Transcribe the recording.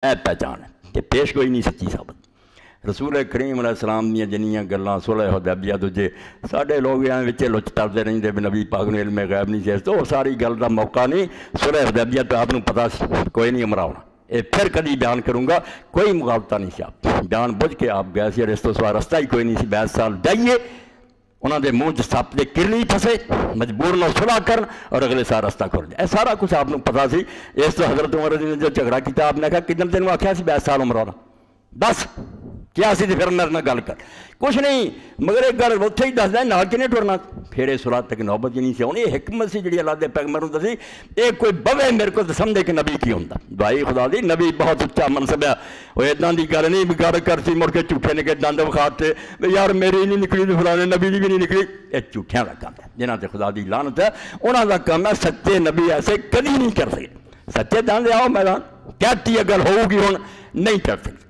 اے پہچان ہے کہ پیش کوئی نہیں سچی ثابت رسول کریم علیہ السلام دیا جنیاں گلاں صلح حدیبیہ دوجے ساڈے لوگ یہاں وچے لچ ٹرتے رہندے بھی نبی پاک نے علم غیب نہیں سی تو ساری گل دا موقع نہیں صلح حدیبیہ تو آپ پتہ سی کوئی نہیں عمرہ ہونا یہ پھر کدی بیان کروں گا کوئی مغالطہ نہیں سی آپ جان بوجھ کے آپ گئے سی اس تو سوا رستہ ہی کوئی نہیں سی 22 سال جائیے انہوں دے منہ سپ دے کرنی پھسے مجبور نہ صلح کرن اور اگلے سال رستہ کھل جائے سارا کچھ آپ پتہ سی اس تو حضرت عمر نے جو جھگڑا کیا آپ نے کہا کدن تینوں آخیا سی 22 سال عمر ہونا بس کیا سی پھر میرے نال گل کر کچھ نہیں مگر ایک گل اتنے ہی دس دیں نال کنے ٹرنا پھر اس صلح تک نوبت ہی نہیں سی آنی یہ حکمت سی جڑی اللہ دے پیغمبر نوں دسی یہ کوئی بوے میرے کو سمجھے کہ نبی کی ہوندا دعائی خدا دی نبی بہت اچا منصب ہے وہ اتنا دی گل نہیں گل کرسی مڑ کے جھوٹے نے کہ دند وکھاتے یار میری نہیں نکلی تو فلانے نبی دی بھی نہیں نکلی یہ جھوٹیاں دا کام ہے جنہاں تے خدا دی لعنت ہے انہاں دا کام ہے سچے نبی ایسے کدی نہیں کر سکتے سچے دند آؤ میدان کیا گل ہوگی ہن نہیں کر سکتے